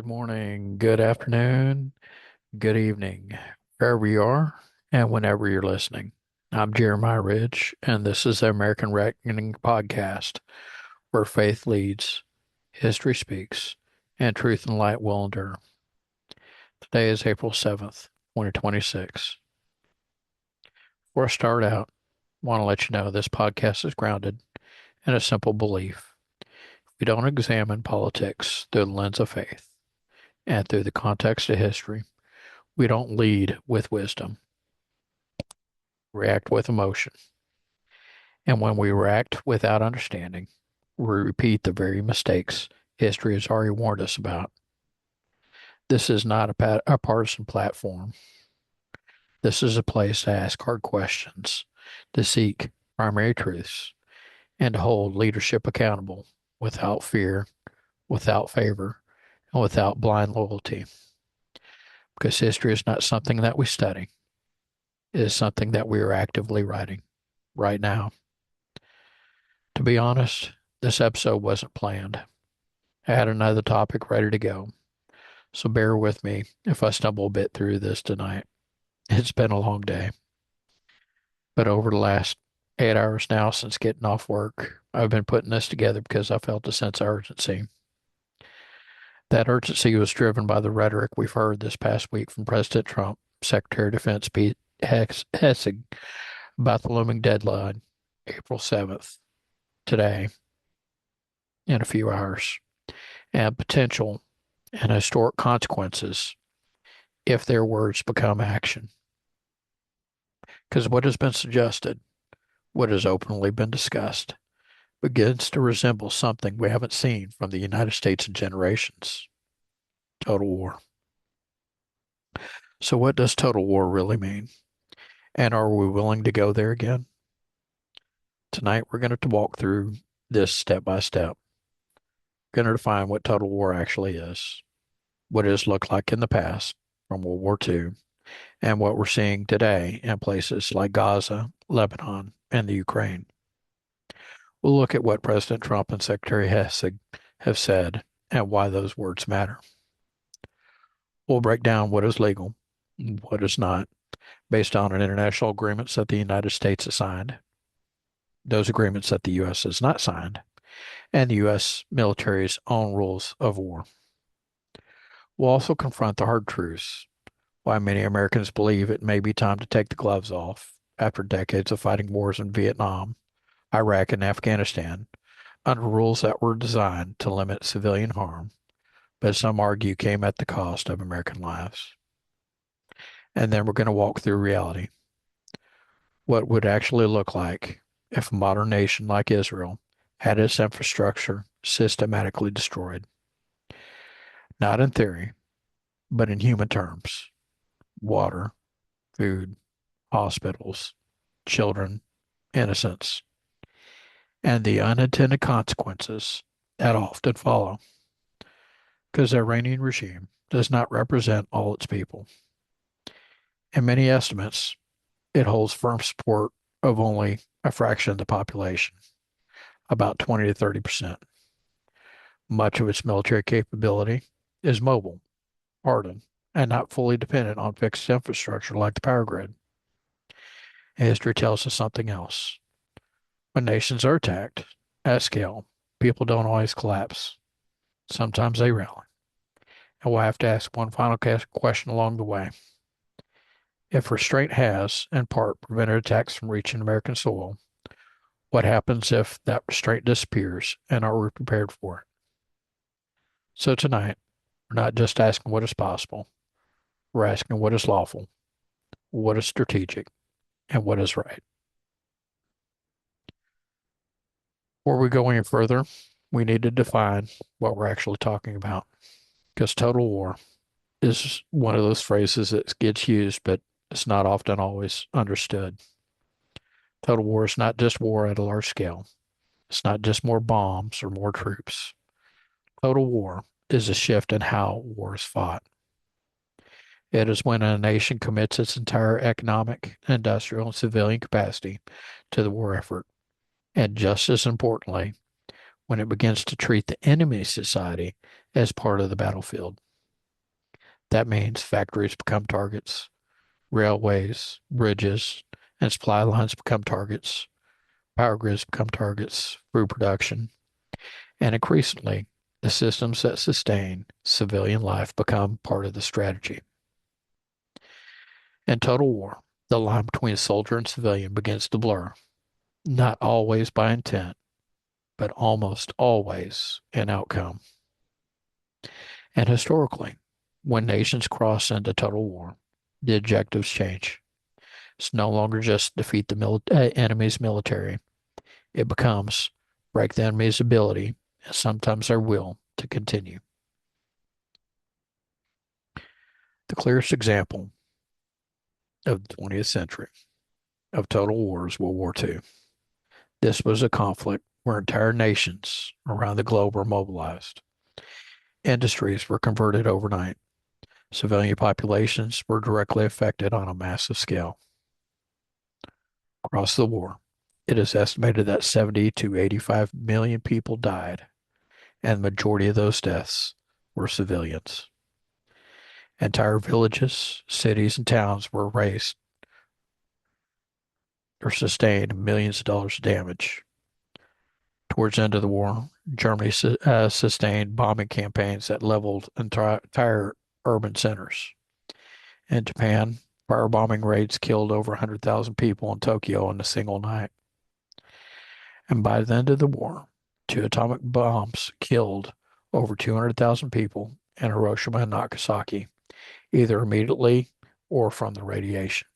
Good morning, good afternoon, good evening, wherever you are and whenever you're listening. I'm Jeremiah Ridge, and this is the American Reckoning Podcast, where faith leads, history speaks, and truth and light will endure. Today is April 7th, 2026. Before I start out, I want to let you know this podcast is grounded in a simple belief. We don't examine politics through the lens of faith and through the context of history. We don't lead with wisdom, react with emotion. And when we react without understanding, we repeat the very mistakes history has already warned us about. This is not a partisan platform. This is a place to ask hard questions, to seek primary truths, and to hold leadership accountable without fear, without favor, and without blind loyalty. Because history is not something that we study, it is something that we are actively writing right now. To be honest, this episode wasn't planned. I had another topic ready to go, so bear with me if I stumble a bit through this tonight. It's been a long day, but over the last 8 hours now since getting off work, I've been putting this together because I felt a sense of urgency. That urgency was driven by the rhetoric we've heard this past week from President Trump, Secretary of Defense Pete Hegseth, about the looming deadline, April 7th, today, in a few hours, and potential and historic consequences if their words become action. Because what has been suggested, what has openly been discussed, begins to resemble something we haven't seen from the United States in generations: total war. So, what does total war really mean? And are we willing to go there again? Tonight, we're going to walk through this step by step. We're going to define what total war actually is, what it has looked like in the past from World War II, and what we're seeing today in places like Gaza, Lebanon, and the Ukraine. We'll look at what President Trump and Secretary Hegseth have said and why those words matter. We'll break down what is legal, what is not, based on international agreements that the United States has signed, those agreements that the U.S. has not signed, and the U.S. military's own rules of war. We'll also confront the hard truths, why many Americans believe it may be time to take the gloves off after decades of fighting wars in Vietnam, Iraq, and Afghanistan under rules that were designed to limit civilian harm, but some argue came at the cost of American lives. And then we're going to walk through reality. What would actually look like if a modern nation like Israel had its infrastructure systematically destroyed. Not in theory, but in human terms: water, food, hospitals, children, innocence, and the unintended consequences that often follow, because the Iranian regime does not represent all its people. In many estimates, it holds firm support of only a fraction of the population, about 20 to 30%. Much of its military capability is mobile, hardened, and not fully dependent on fixed infrastructure like the power grid. History tells us something else. When nations are attacked at scale, people don't always collapse. Sometimes they rally. And we'll have to ask one final question along the way. If restraint has, in part, prevented attacks from reaching American soil, what happens if that restraint disappears, and are we prepared for it? So tonight, we're not just asking what is possible, we're asking what is lawful, what is strategic, and what is right. Before we go any further, we need to define what we're actually talking about, because total war is one of those phrases that gets used, but it's not often always understood. Total war is not just war at a large scale. It's not just more bombs or more troops. Total war is a shift in how war is fought. It is when a nation commits its entire economic, industrial, and civilian capacity to the war effort. And just as importantly, when it begins to treat the enemy society as part of the battlefield. That means factories become targets, railways, bridges, and supply lines become targets, power grids become targets, food production, and increasingly, the systems that sustain civilian life become part of the strategy. In total war, the line between soldier and civilian begins to blur, not always by intent, but almost always in outcome. And historically, when nations cross into total war, the objectives change. It's no longer just defeat the enemy's military. It becomes break the enemy's ability and sometimes their will to continue. The clearest example of the 20th century of total war is World War II. This was a conflict where entire nations around the globe were mobilized. Industries were converted overnight. Civilian populations were directly affected on a massive scale. Across the war, it is estimated that 70 to 85 million people died, and the majority of those deaths were civilians. Entire villages, cities, and towns were razed or sustained millions of dollars of damage. Towards the end of the war, Germany sustained bombing campaigns that leveled entire urban centers. In Japan, firebombing raids killed over 100,000 people in Tokyo in a single night. And by the end of the war, two atomic bombs killed over 200,000 people in Hiroshima and Nagasaki, either immediately or from the radiation.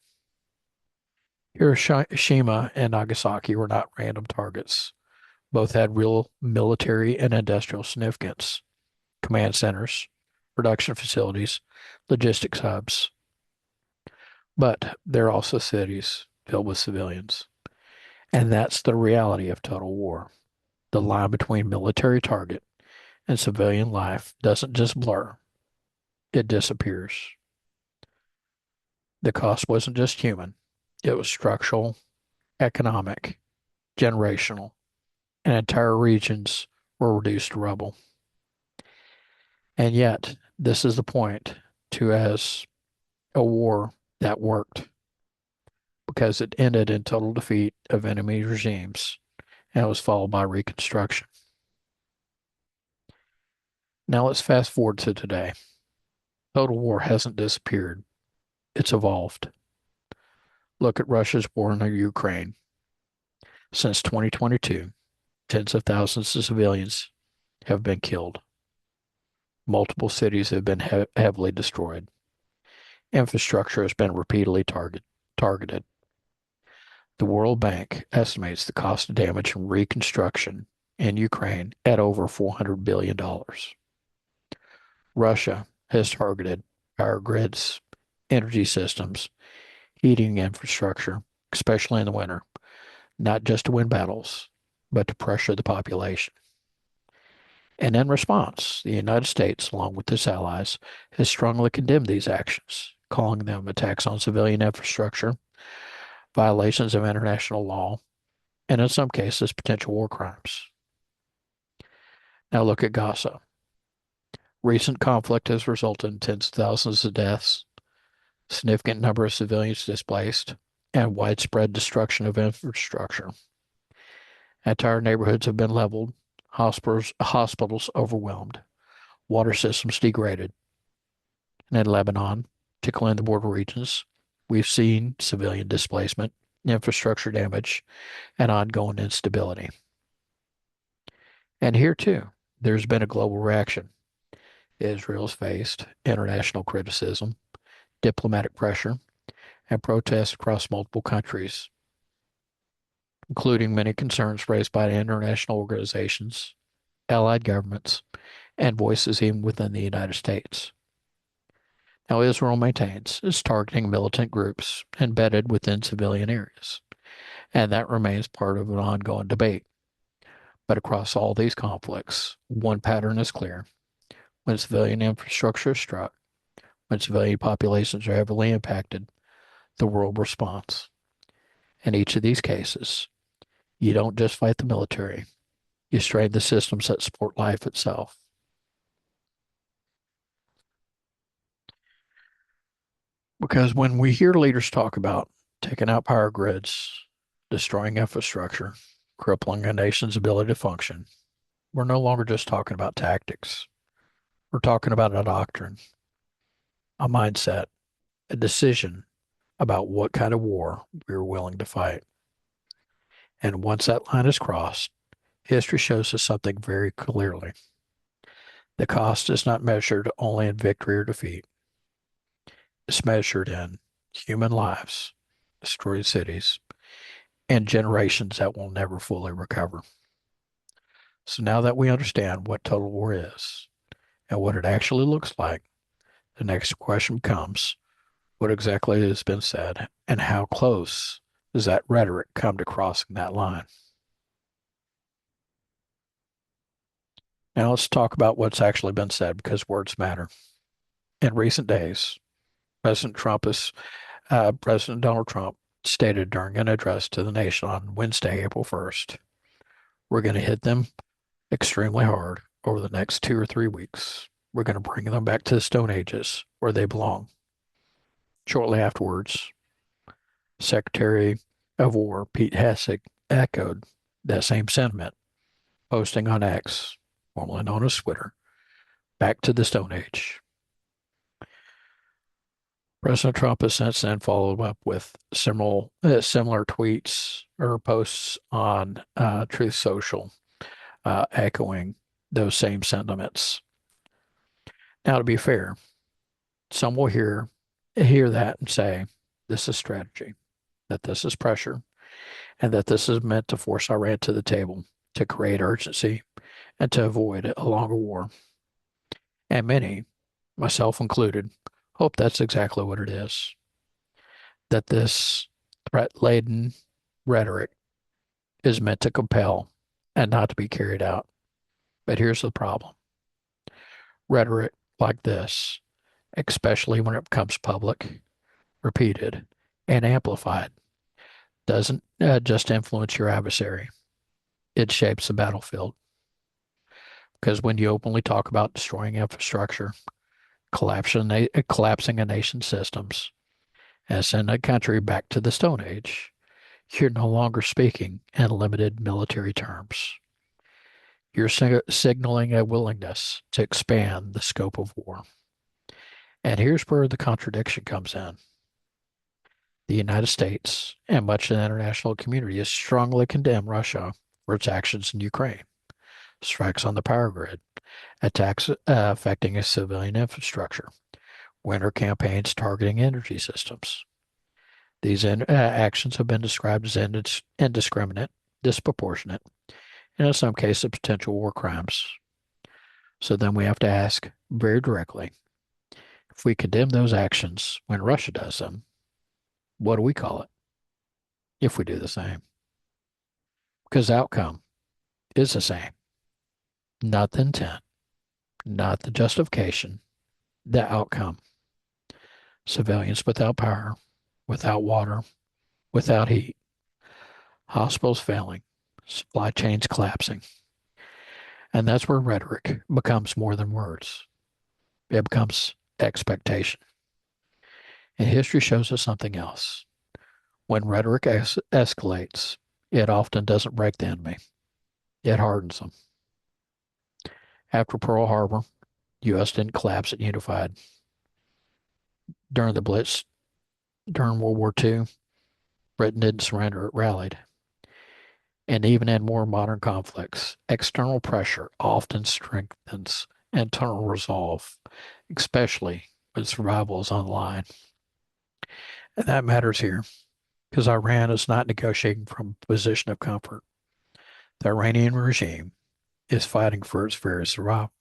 Hiroshima and Nagasaki were not random targets. Both had real military and industrial significance, command centers, production facilities, logistics hubs. But they're also cities filled with civilians. And that's the reality of total war. The line between military target and civilian life doesn't just blur, it disappears. The cost wasn't just human, it was structural, economic, generational, and entire regions were reduced to rubble. And yet, this is the point to as a war that worked because it ended in total defeat of enemy regimes and was followed by reconstruction. Now let's fast forward to today. Total war hasn't disappeared, it's evolved. Look at Russia's war in Ukraine. Since 2022, tens of thousands of civilians have been killed. Multiple cities have been heavily destroyed. Infrastructure has been repeatedly targeted. The World Bank estimates the cost of damage from reconstruction in Ukraine at over $400 billion. Russia has targeted power grids, energy systems, heating infrastructure, especially in the winter, not just to win battles, but to pressure the population. And in response, the United States, along with its allies, has strongly condemned these actions, calling them attacks on civilian infrastructure, violations of international law, and in some cases, potential war crimes. Now look at Gaza. Recent conflict has resulted in tens of thousands of deaths, significant number of civilians displaced, and widespread destruction of infrastructure. Entire neighborhoods have been leveled, hospitals overwhelmed, water systems degraded. And in Lebanon, particularly in the border regions, we've seen civilian displacement, infrastructure damage, and ongoing instability. And here too, there's been a global reaction. Israel's faced international criticism, diplomatic pressure, and protests across multiple countries, including many concerns raised by international organizations, allied governments, and voices even within the United States. Now, Israel maintains it's targeting militant groups embedded within civilian areas, and that remains part of an ongoing debate. But across all these conflicts, one pattern is clear. When civilian infrastructure is struck, when civilian populations are heavily impacted, the world responds. In each of these cases, you don't just fight the military, you strain the systems that support life itself. Because when we hear leaders talk about taking out power grids, destroying infrastructure, crippling a nation's ability to function, we're no longer just talking about tactics. We're talking about a doctrine, a mindset, a decision about what kind of war we're willing to fight. And once that line is crossed, history shows us something very clearly. The cost is not measured only in victory or defeat. It's measured in human lives, destroyed cities, and generations that will never fully recover. So now that we understand what total war is and what it actually looks like, the next question comes, what exactly has been said and how close does that rhetoric come to crossing that line? Now let's talk about what's actually been said because words matter. In recent days, President Donald Trump stated during an address to the nation on Wednesday, April 1st, we're going to hit them extremely hard over the next 2 or 3 weeks. We're going to bring them back to the Stone Ages where they belong. Shortly afterwards, Secretary of War Pete Hegseth echoed that same sentiment, posting on X, formerly known as Twitter, back to the Stone Age. President Trump has since then followed up with similar tweets or posts on Truth Social, echoing those same sentiments. Now, to be fair, some will hear that and say this is strategy, that this is pressure, and that this is meant to force Iran to the table, to create urgency, and to avoid a longer war. And many, myself included, hope that's exactly what it is. That this threat-laden rhetoric is meant to compel and not to be carried out. But here's the problem. Rhetoric like this, especially when it becomes public, repeated, and amplified, doesn't just influence your adversary. It shapes the battlefield. Because when you openly talk about destroying infrastructure, collapsing a nation's systems, and send a country back to the Stone Age, you're no longer speaking in limited military terms. You're signaling a willingness to expand the scope of war. And here's where the contradiction comes in. The United States and much of the international community has strongly condemned Russia for its actions in Ukraine, strikes on the power grid, attacks affecting a civilian infrastructure, winter campaigns targeting energy systems. These actions have been described as indiscriminate, disproportionate, and in some cases potential war crimes. So then we have to ask very directly, if we condemn those actions when Russia does them, what do we call it if we do the same? Because the outcome is the same, not the intent, not the justification, the outcome. Civilians without power, without water, without heat, hospitals failing, supply chains collapsing. And that's where rhetoric becomes more than words. It becomes expectation. And history shows us something else. When rhetoric escalates, it often doesn't break the enemy. It hardens them. After Pearl Harbor, U.S. didn't collapse, it unified. During the Blitz, during World War II, Britain didn't surrender, it rallied. And even in more modern conflicts, external pressure often strengthens internal resolve, especially when survival is on the line. And that matters here because Iran is not negotiating from a position of comfort. The Iranian regime is fighting for its very survival.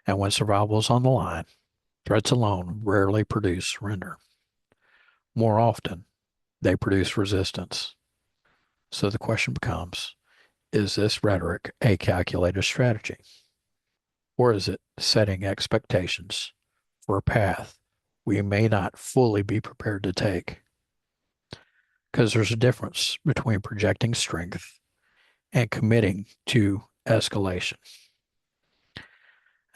And when survival is on the line, threats alone rarely produce surrender. More often, they produce resistance. So the question becomes, is this rhetoric a calculated strategy? Or is it setting expectations for a path we may not fully be prepared to take? Because there's a difference between projecting strength and committing to escalation.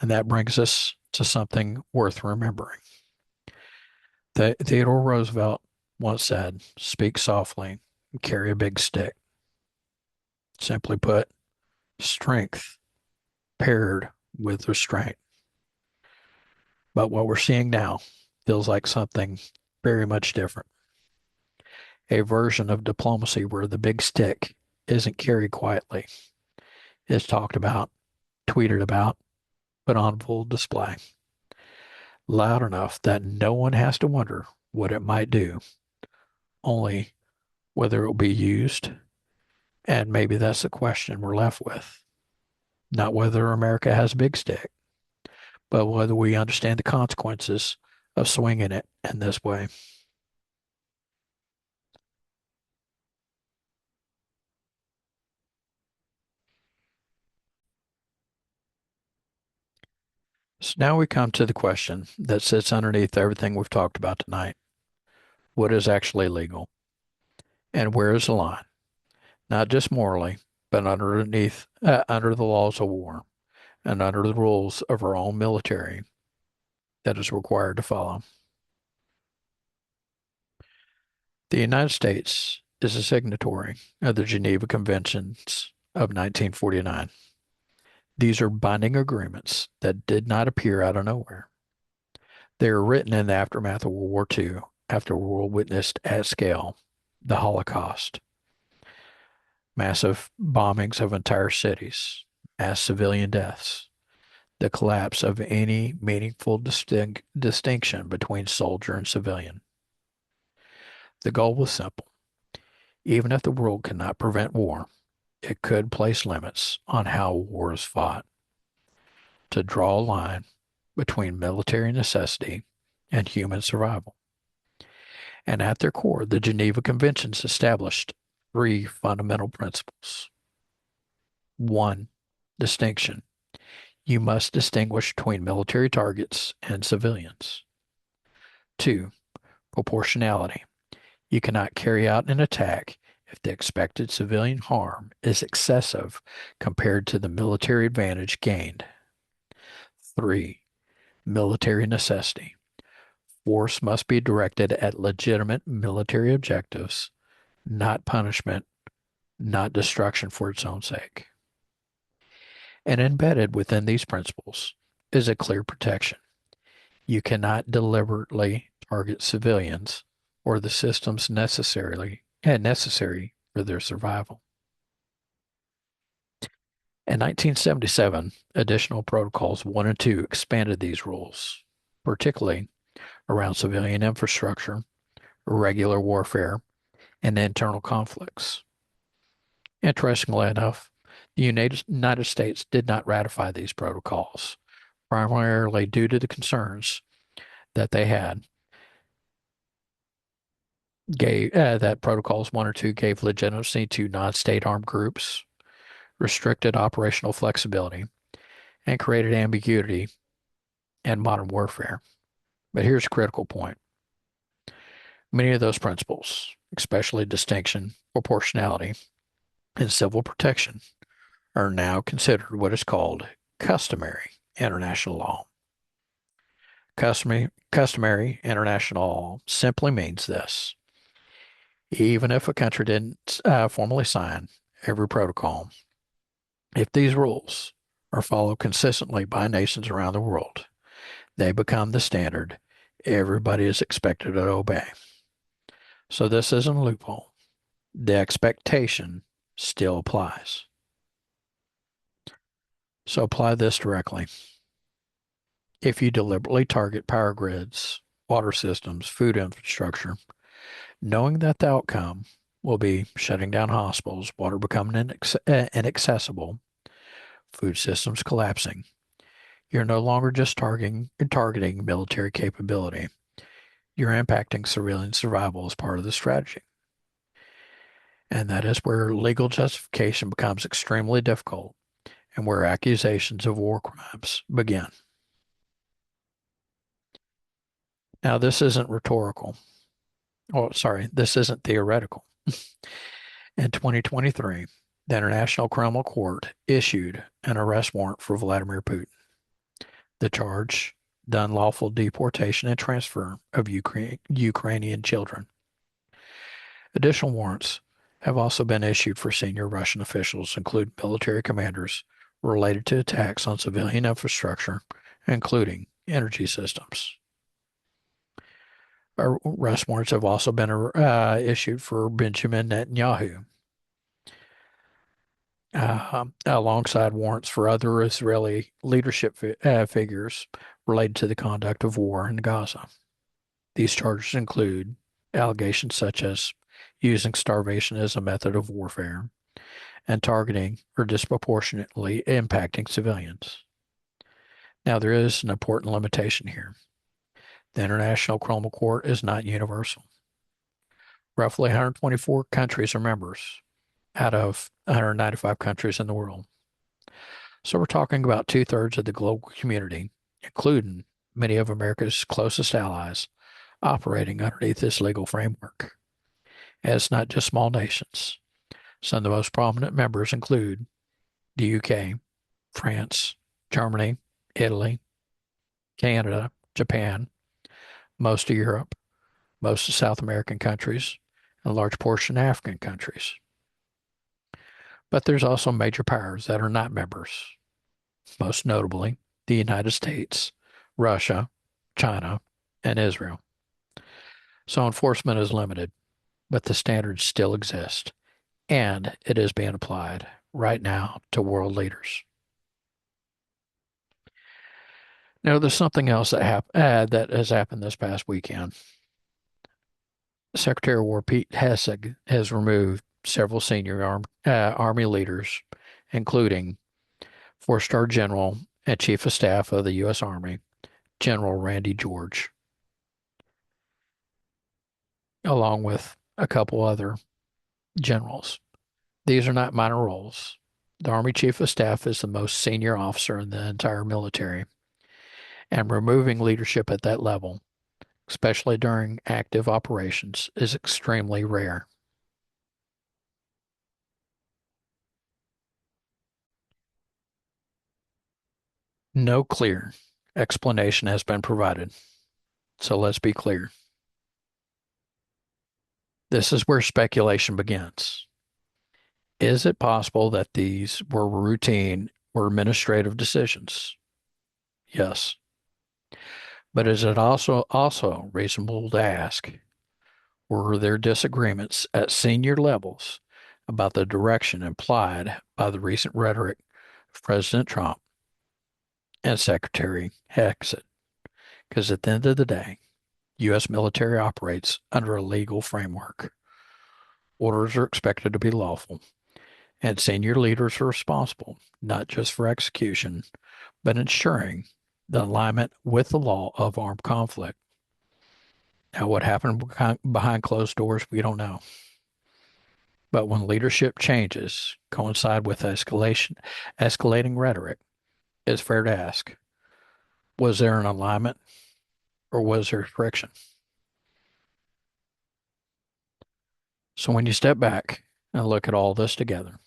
And that brings us to something worth remembering. Theodore Roosevelt once said, speak softly, carry a big stick. Simply put, strength paired with restraint. But what we're seeing now feels like something very much different. A version of diplomacy where the big stick isn't carried quietly, it's talked about, tweeted about, put on full display, loud enough that no one has to wonder what it might do, only whether it will be used. And maybe that's the question we're left with. Not whether America has a big stick, but whether we understand the consequences of swinging it in this way. So now we come to the question that sits underneath everything we've talked about tonight. What is actually legal? And where is the line? Not just morally, but under the laws of war and under the rules of our own military that is required to follow. The United States is a signatory of the Geneva Conventions of 1949. These are binding agreements that did not appear out of nowhere. They were written in the aftermath of World War II, after the world witnessed at scale the Holocaust, massive bombings of entire cities, mass civilian deaths, the collapse of any meaningful distinction between soldier and civilian. The goal was simple. Even if the world could not prevent war, it could place limits on how war is fought, to draw a line between military necessity and human survival. And at their core, the Geneva Conventions established three fundamental principles. One, distinction. You must distinguish between military targets and civilians. Two, proportionality. You cannot carry out an attack if the expected civilian harm is excessive compared to the military advantage gained. Three, military necessity. Force must be directed at legitimate military objectives, not punishment, not destruction for its own sake. And embedded within these principles is a clear protection. You cannot deliberately target civilians or the systems necessary for their survival. In 1977, additional protocols 1 and 2 expanded these rules, particularly around civilian infrastructure, irregular warfare, and internal conflicts. Interestingly enough, the United States did not ratify these protocols, primarily due to the concerns that they had that protocols 1 or 2 gave legitimacy to non-state armed groups, restricted operational flexibility, and created ambiguity in modern warfare. But here's a critical point. Many of those principles, especially distinction, proportionality, and civil protection, are now considered what is called customary international law. Customary international law simply means this. Even if a country didn't formally sign every protocol, if these rules are followed consistently by nations around the world, they become the standard everybody is expected to obey. So this isn't a loophole. The expectation still applies. So apply this directly. If you deliberately target power grids, water systems, food infrastructure, knowing that the outcome will be shutting down hospitals, water becoming inaccessible, food systems collapsing, you're no longer just targeting military capability. You're impacting civilian survival as part of the strategy. And that is where legal justification becomes extremely difficult and where accusations of war crimes begin. Now, this isn't rhetorical. Oh, sorry, this isn't theoretical. In 2023, the International Criminal Court issued an arrest warrant for Vladimir Putin. The charge, the unlawful deportation and transfer of Ukrainian children. Additional warrants have also been issued for senior Russian officials, including military commanders, related to attacks on civilian infrastructure, including energy systems. Arrest warrants have also been issued for Benjamin Netanyahu, alongside warrants for other Israeli leadership figures related to the conduct of war in Gaza. These charges include allegations such as using starvation as a method of warfare and targeting or disproportionately impacting civilians. Now, there is an important limitation here. The International Criminal Court is not universal. Roughly 124 countries are members out of 195 countries in the world. So we're talking about two-thirds of the global community, including many of America's closest allies, operating underneath this legal framework. And it's not just small nations. Some of the most prominent members include the UK, France, Germany, Italy, Canada, Japan, most of Europe, most of South American countries, and a large portion of African countries. But there's also major powers that are not members, most notably the United States, Russia, China, and Israel. So enforcement is limited, but the standards still exist, and it is being applied right now to world leaders. Now, there's something else that has happened this past weekend. Secretary of War Pete Hegseth has removed several senior Army leaders, including four-star General and Chief of Staff of the U.S. Army, General Randy George, along with a couple other generals. These are not minor roles. The Army Chief of Staff is the most senior officer in the entire military, and removing leadership at that level, especially during active operations, is extremely rare. No clear explanation has been provided. So let's be clear. This is where speculation begins. Is it possible that these were routine or administrative decisions? Yes. But is it also reasonable to ask, were there disagreements at senior levels about the direction implied by the recent rhetoric of President Trump and Secretary Hegseth? Because at the end of the day, U.S. military operates under a legal framework. Orders are expected to be lawful, and senior leaders are responsible not just for execution, but ensuring the alignment with the law of armed conflict. Now, what happened behind closed doors, we don't know. But when leadership changes coincide with escalating rhetoric, it's fair to ask, was there an alignment or was there friction? So when you step back and look at all this together,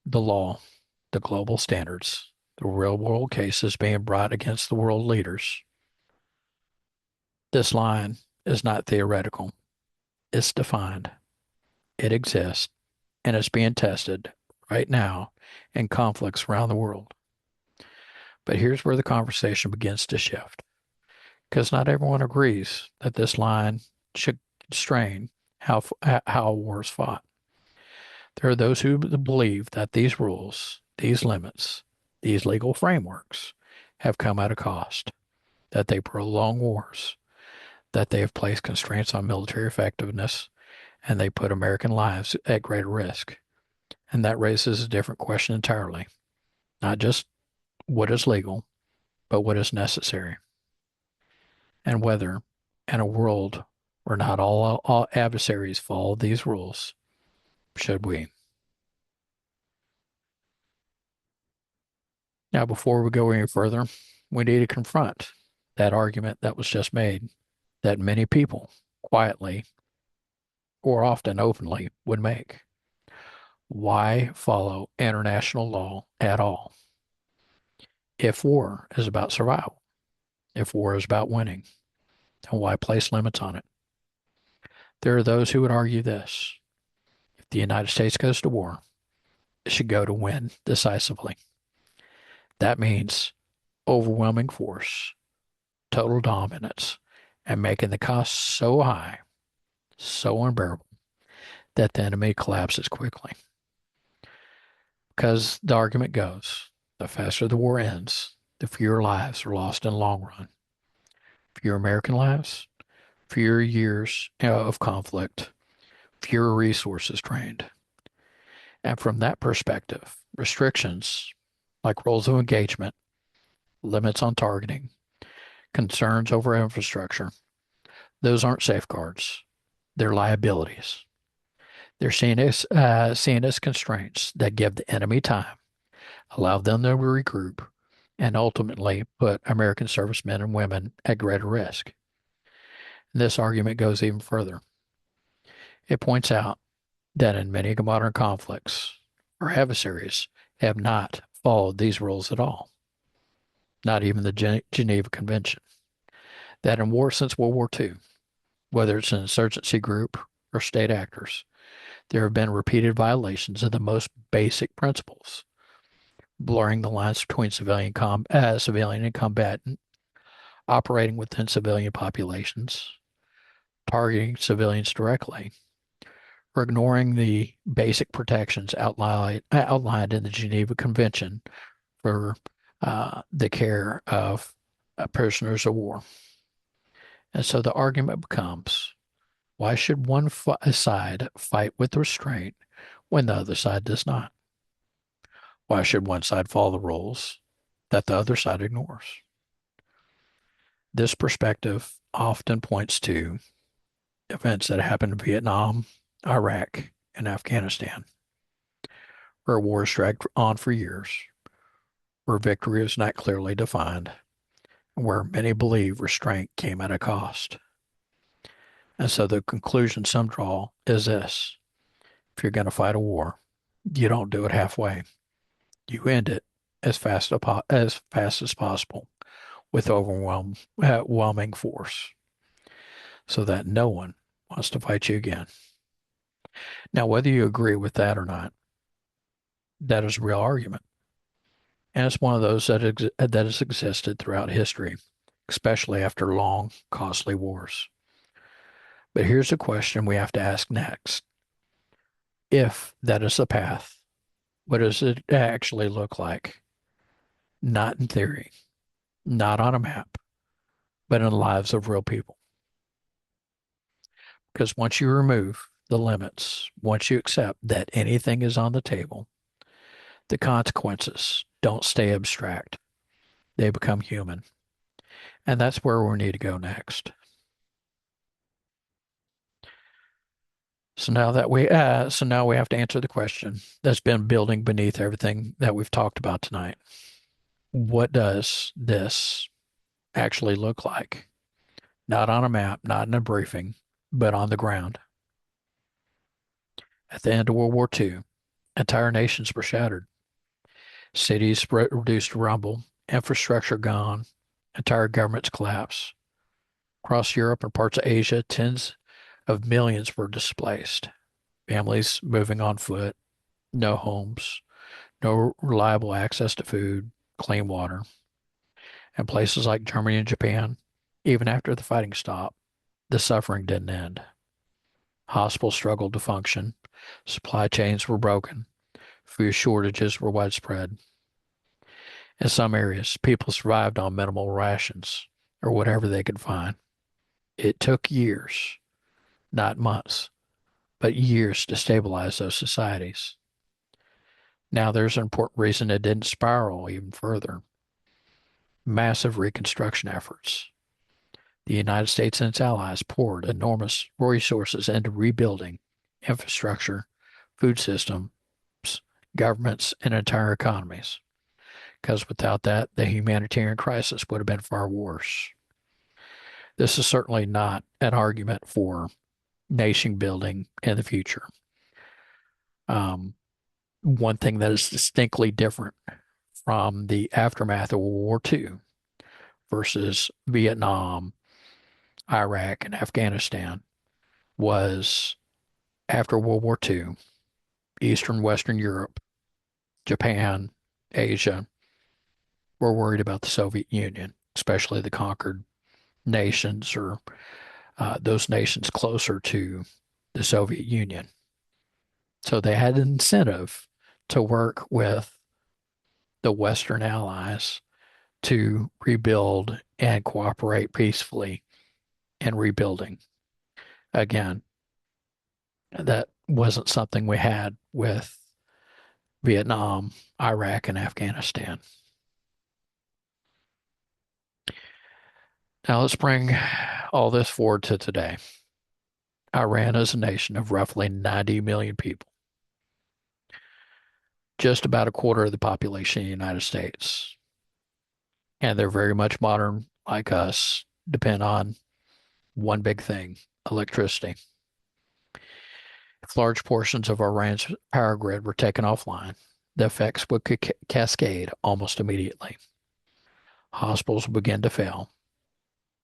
the law, the global standards, the real world cases being brought against the world leaders, this line is not theoretical. It's defined. It exists, and it's being tested right now in conflicts around the world. But here's where the conversation begins to shift, because not everyone agrees that this line should constrain how war is fought. There are those who believe that these rules, these limits, these legal frameworks have come at a cost, that they prolong wars, that they have placed constraints on military effectiveness, and they put American lives at greater risk. And that raises a different question entirely. Not just what is legal, but what is necessary. And whether, in a world where not all adversaries follow these rules, should we? Now, before we go any further, we need to confront that argument that was just made that many people quietly or often openly would make. Why follow international law at all? If war is about survival, if war is about winning? And why place limits on it? There are those who would argue this. If the United States goes to war, it should go to win decisively. That means overwhelming force, total dominance, and making the costs so high, so unbearable, that the enemy collapses quickly. Because the argument goes, the faster the war ends, the fewer lives are lost in the long run. Fewer American lives, fewer years of conflict, fewer resources drained. And from that perspective, restrictions like rules of engagement, limits on targeting, concerns over infrastructure, those aren't safeguards. They're liabilities. They're seen as constraints that give the enemy time, allow them to regroup, and ultimately put American servicemen and women at greater risk. And this argument goes even further. It points out that in many modern conflicts, our adversaries have not followed these rules at all, not even the Geneva Convention. That in war since World War II, whether it's an insurgency group or state actors, there have been repeated violations of the most basic principles, blurring the lines between civilian and combatant, operating within civilian populations, targeting civilians directly, or ignoring the basic protections outlined in the Geneva Convention for the care of prisoners of war. And so the argument becomes, why should one side fight with restraint when the other side does not? Why should one side follow the rules that the other side ignores? This perspective often points to events that happened in Vietnam, Iraq, and Afghanistan, where wars dragged on for years, where victory is not clearly defined, and where many believe restraint came at a cost. And so the conclusion some draw is this. If you're going to fight a war, you don't do it halfway. You end it as fast as possible with overwhelming force so that no one wants to fight you again. Now, whether you agree with that or not, that is a real argument. And it's one of those that has existed throughout history, especially after long, costly wars. But here's the question we have to ask next. If that is the path, what does it actually look like? Not in theory, not on a map, but in the lives of real people. Because once you remove the limits, once you accept that anything is on the table, the consequences don't stay abstract. They become human. And that's where we need to go next. So now we have to answer the question that's been building beneath everything that we've talked about tonight. What does this actually look like? Not on a map, not in a briefing, but on the ground. At the end of World War II, entire nations were shattered. Cities reduced to rubble, infrastructure gone, entire governments collapsed. Across Europe and parts of Asia, tens of millions were displaced. Families moving on foot, no homes, no reliable access to food, clean water. And places like Germany and Japan, even after the fighting stopped, the suffering didn't end. Hospitals struggled to function, supply chains were broken, food shortages were widespread. In some areas, people survived on minimal rations or whatever they could find. It took years, not months, but years to stabilize those societies. Now, there's an important reason it didn't spiral even further. Massive reconstruction efforts. The United States and its allies poured enormous resources into rebuilding infrastructure, food systems, governments, and entire economies. Because without that, the humanitarian crisis would have been far worse. This is certainly not an argument for nation building in the future. One thing that is distinctly different from the aftermath of World War II, versus Vietnam, Iraq, and Afghanistan was after World War II, Eastern Western Europe, Japan, Asia were worried about the Soviet Union, especially the conquered nations or those nations closer to the Soviet Union. So they had an incentive to work with the Western allies to rebuild and cooperate peacefully in rebuilding. Again, that wasn't something we had with Vietnam, Iraq, and Afghanistan. Now let's bring all this forward to today. Iran is a nation of roughly 90 million people, just about a quarter of the population of the United States. And they're very much modern, like us, depend on one big thing, electricity. If large portions of Iran's power grid were taken offline, the effects would cascade almost immediately. Hospitals would begin to fail.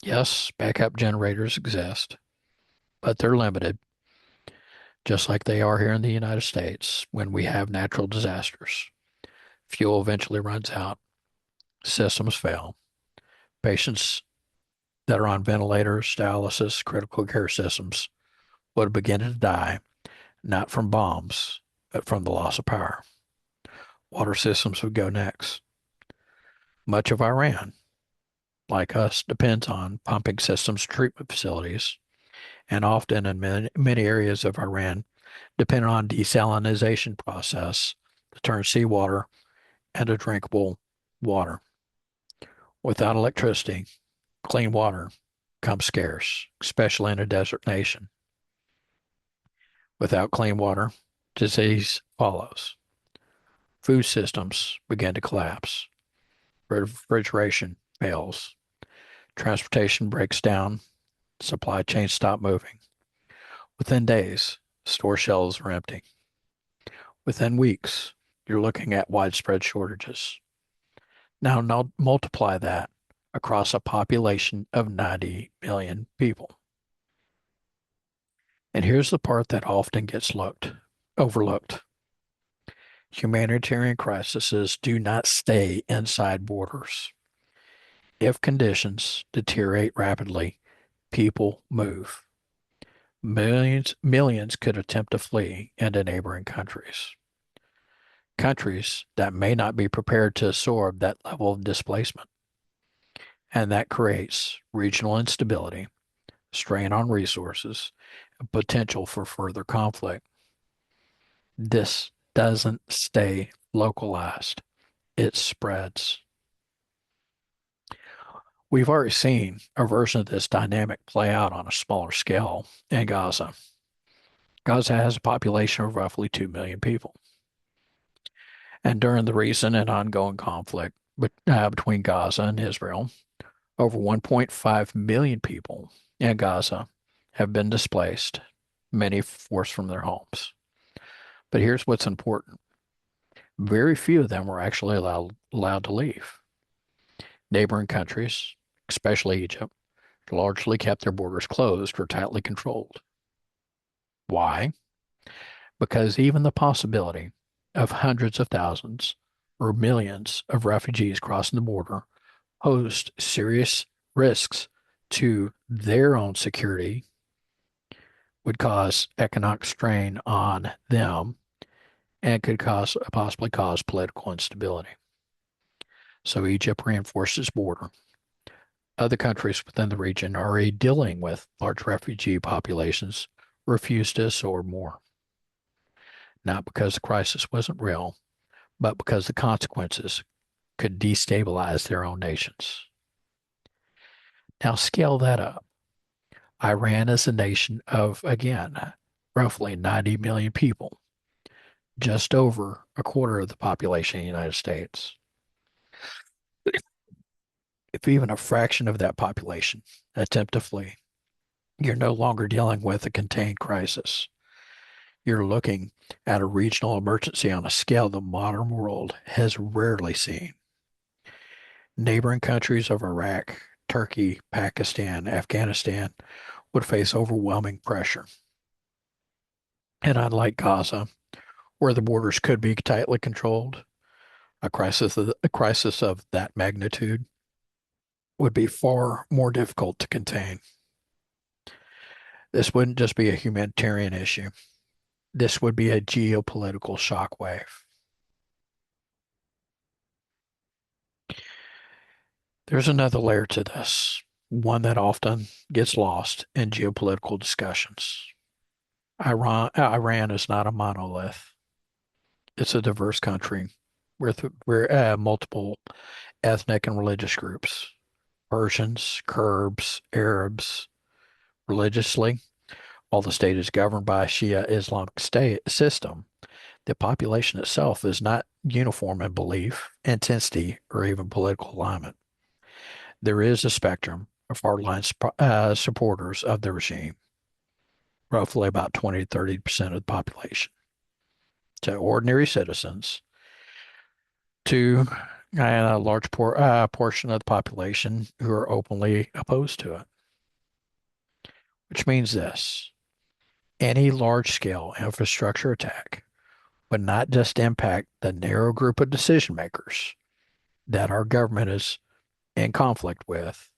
Yes, backup generators exist, but they're limited, just like they are here in the United States when we have natural disasters. Fuel eventually runs out, systems fail. Patients that are on ventilators, dialysis, critical care systems would begin to die, not from bombs, but from the loss of power. Water systems would go next. Much of Iran, like us, depends on pumping systems, treatment facilities, and often in many areas of Iran depend on desalination process to turn seawater into drinkable water. Without electricity, clean water becomes scarce, especially in a desert nation. Without clean water, disease follows. Food systems begin to collapse. Refrigeration fails. Transportation breaks down. Supply chains stop moving. Within days, store shelves are empty. Within weeks, you're looking at widespread shortages. Now multiply that across a population of 90 million people. And here's the part that often gets overlooked. Humanitarian crises do not stay inside borders. If conditions deteriorate rapidly, people move. Millions could attempt to flee into neighboring countries. Countries that may not be prepared to absorb that level of displacement. And that creates regional instability, strain on resources, and potential for further conflict. This doesn't stay localized, it spreads. We've already seen a version of this dynamic play out on a smaller scale in Gaza. Gaza has a population of roughly 2 million people. And during the recent and ongoing conflict between Gaza and Israel, over 1.5 million people in Gaza have been displaced, many forced from their homes. But here's what's important. Very few of them were actually allowed to leave. Neighboring countries, especially Egypt, largely kept their borders closed or tightly controlled. Why? Because even the possibility of hundreds of thousands or millions of refugees crossing the border posed serious risks to their own security, would cause economic strain on them, and could possibly cause political instability. So Egypt reinforced its border. Other countries within the region already dealing with large refugee populations refused to absorb more. Not because the crisis wasn't real, but because the consequences could destabilize their own nations. Now scale that up. Iran is a nation of, again, roughly 90 million people, just over a quarter of the population of the United States. If even a fraction of that population attempt to flee, you're no longer dealing with a contained crisis. You're looking at a regional emergency on a scale the modern world has rarely seen. Neighboring countries of Iraq, Turkey, Pakistan, Afghanistan would face overwhelming pressure. And unlike Gaza, where the borders could be tightly controlled, a crisis of that magnitude would be far more difficult to contain. This wouldn't just be a humanitarian issue. This would be a geopolitical shockwave. There's another layer to this, one that often gets lost in geopolitical discussions. Iran is not a monolith. It's a diverse country with multiple ethnic and religious groups. Persians, Kurds, Arabs. Religiously, while the state is governed by a Shia Islamic state system, the population itself is not uniform in belief, intensity, or even political alignment. There is a spectrum of hardline supporters of the regime, roughly about 20 to 30% of the population, to ordinary citizens, to a large portion of the population who are openly opposed to it, which means this. Any large-scale infrastructure attack would not just impact the narrow group of decision makers that our government is in conflict with,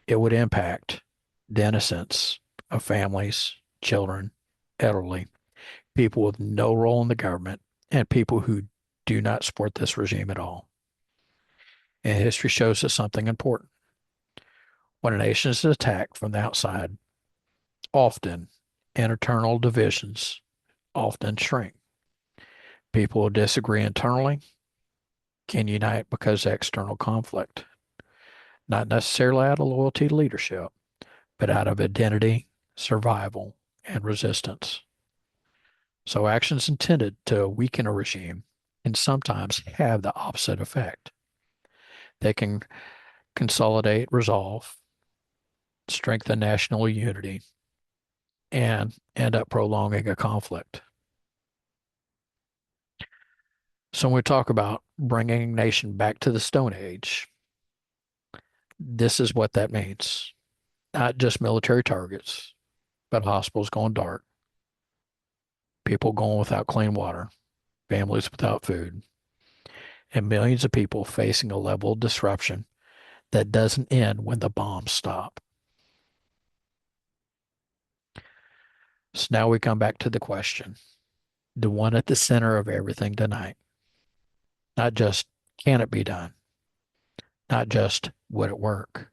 it would impact the innocence of families, children, elderly, people with no role in the government, and people who do not support this regime at all. And history shows us something important. When a nation is attacked from the outside, often internal divisions often shrink. People who disagree internally can unite because of external conflict, not necessarily out of loyalty to leadership, but out of identity, survival, and resistance. So actions intended to weaken a regime can sometimes have the opposite effect. They can consolidate resolve, strengthen national unity, and end up prolonging a conflict. So when we talk about bringing a nation back to the Stone Age, this is what that means. Not just military targets, but hospitals going dark, people going without clean water, families without food, and millions of people facing a level of disruption that doesn't end when the bombs stop. So now we come back to the question, the one at the center of everything tonight. Not just can it be done, not just would it work,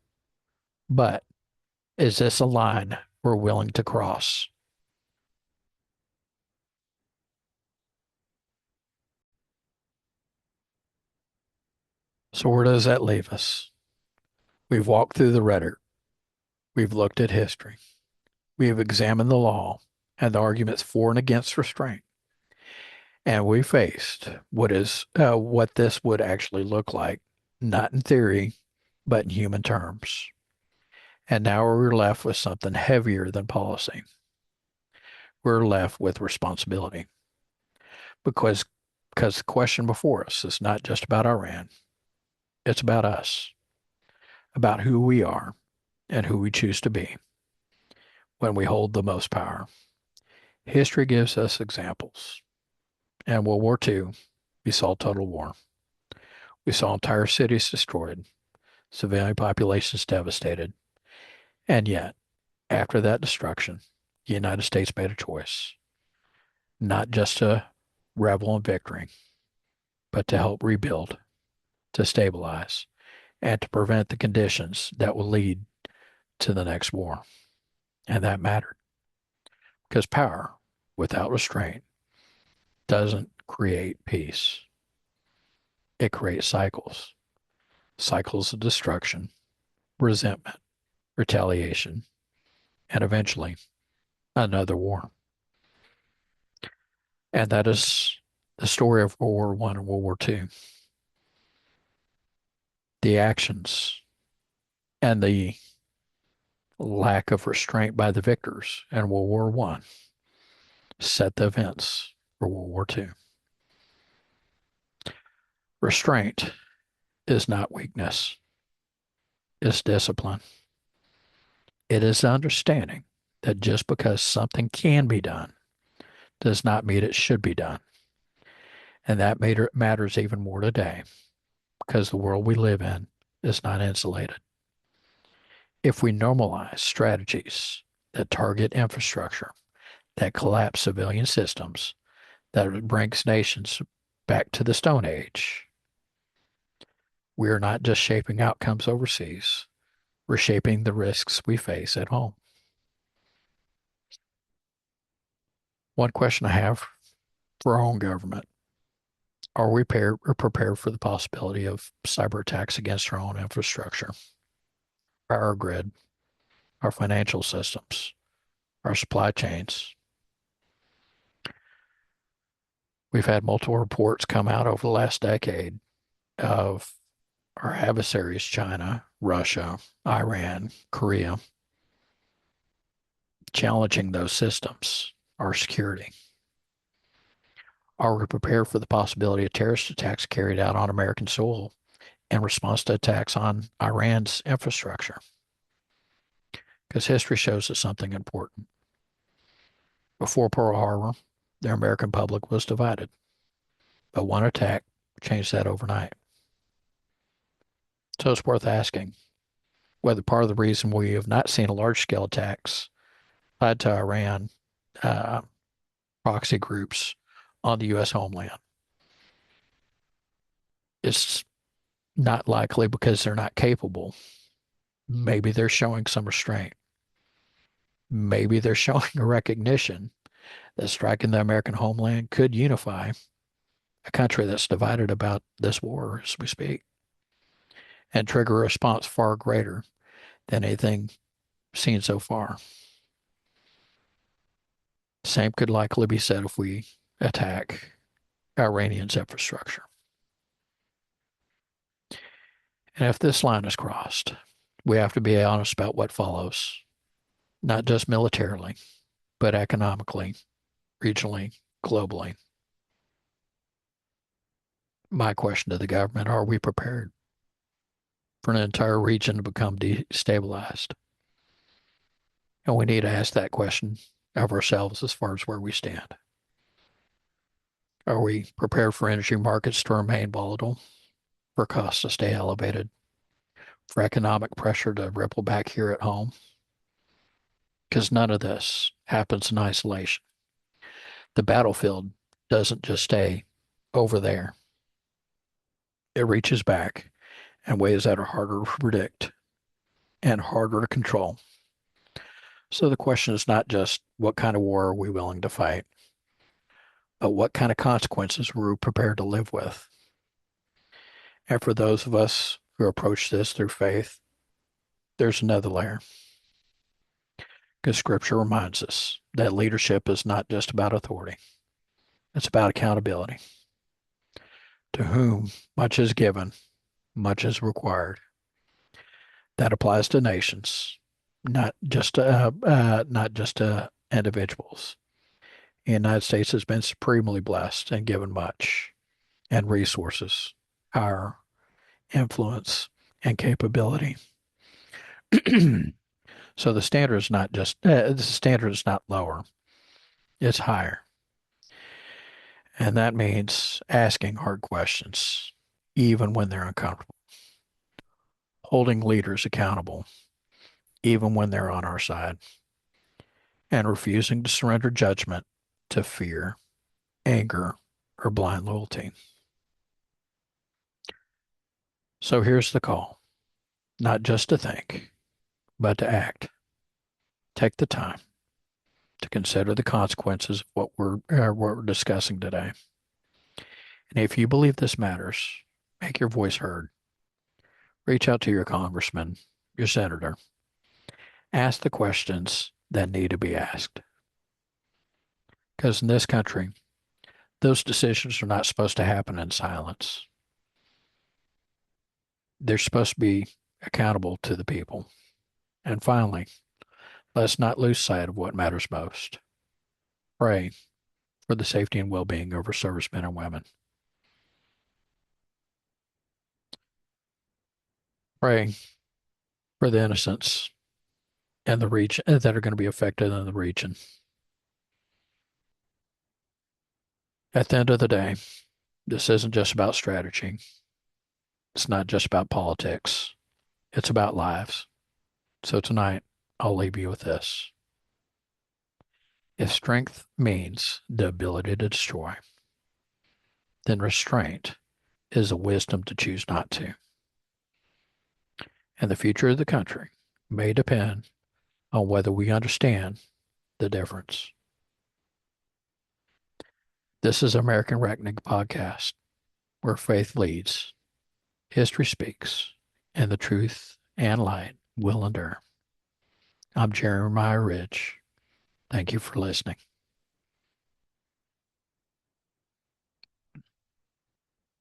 but is this a line we're willing to cross? So where does that leave us? We've walked through the rhetoric. We've looked at history. We have examined the law and the arguments for and against restraint. And we faced what this would actually look like, not in theory, but in human terms. And now we're left with something heavier than policy. We're left with responsibility because because the question before us is not just about Iran. It's about us, about who we are and who we choose to be when we hold the most power. History gives us examples. In World War II, we saw total war. We saw entire cities destroyed, civilian populations devastated. And yet, after that destruction, the United States made a choice, not just to revel in victory, but to help rebuild, to stabilize, and to prevent the conditions that will lead to the next war. And that mattered because power without restraint doesn't create peace. It creates cycles, cycles of destruction, resentment, retaliation, and eventually another war. And that is the story of World War I and World War II. The actions and the lack of restraint by the victors in World War I set the events for World War II. Restraint is not weakness, it's discipline. It is understanding that just because something can be done does not mean it should be done. And that matters even more today because the world we live in is not insulated. If we normalize strategies that target infrastructure, that collapse civilian systems, that brings nations back to the Stone Age, we are not just shaping outcomes overseas, we're shaping the risks we face at home. One question I have for our own government: are we prepared for the possibility of cyber attacks against our own infrastructure, power grid, our financial systems, our supply chains? We've had multiple reports come out over the last decade of our adversaries, China, Russia, Iran, Korea, challenging those systems, our security. Are we prepared for the possibility of terrorist attacks carried out on American soil in response to attacks on Iran's infrastructure? Because history shows us something important. Before Pearl Harbor, the American public was divided, but one attack changed that overnight. So it's worth asking whether part of the reason we have not seen large-scale attacks tied to Iran uh, proxy groups on the U.S. homeland is not likely because they're not capable. Maybe they're showing some restraint. Maybe they're showing a recognition that striking the American homeland could unify a country that's divided about this war as we speak and trigger a response far greater than anything seen so far. Same could likely be said if we attack Iranians' infrastructure. And if this line is crossed, we have to be honest about what follows, not just militarily, but economically, regionally, globally. My question to the government: are we prepared for an entire region to become destabilized? And we need to ask that question of ourselves as far as where we stand. Are we prepared for energy markets to remain volatile, for costs to stay elevated, for economic pressure to ripple back here at home? Because none of this happens in isolation. The battlefield doesn't just stay over there. It reaches back in ways that are harder to predict and harder to control. So the question is not just what kind of war are we willing to fight, but what kind of consequences we're prepared to live with. And for those of us who approach this through faith, there's another layer. Because scripture reminds us that leadership is not just about authority, it's about accountability. To whom much is given, much is required. That applies to nations, not just to individuals. The United States has been supremely blessed and given much, and resources, power, influence, and capability. So the standard is not lower, it's higher. And that means asking hard questions, even when they're uncomfortable, holding leaders accountable, even when they're on our side, and refusing to surrender judgment to fear, anger, or blind loyalty. So here's the call: not just to think, but to act. Take the time to consider the consequences of what we're discussing today. And if you believe this matters, make your voice heard. Reach out to your congressman, your senator. Ask the questions that need to be asked. Because in this country, those decisions are not supposed to happen in silence. They're supposed to be accountable to the people. And finally, let's not lose sight of what matters most. Pray for the safety and well-being of our servicemen and women. pray for the innocents and the region that are going to be affected in the region. At the end of the day, this isn't just about strategy. It's not just about politics. It's about lives. So tonight, I'll leave you with this. If strength means the ability to destroy, then restraint is a wisdom to choose not to. And the future of the country may depend on whether we understand the difference. This is American Reckoning Podcast, where faith leads, history speaks, and the truth and light will endure. I'm Jeremiah Ridge. Thank you for listening.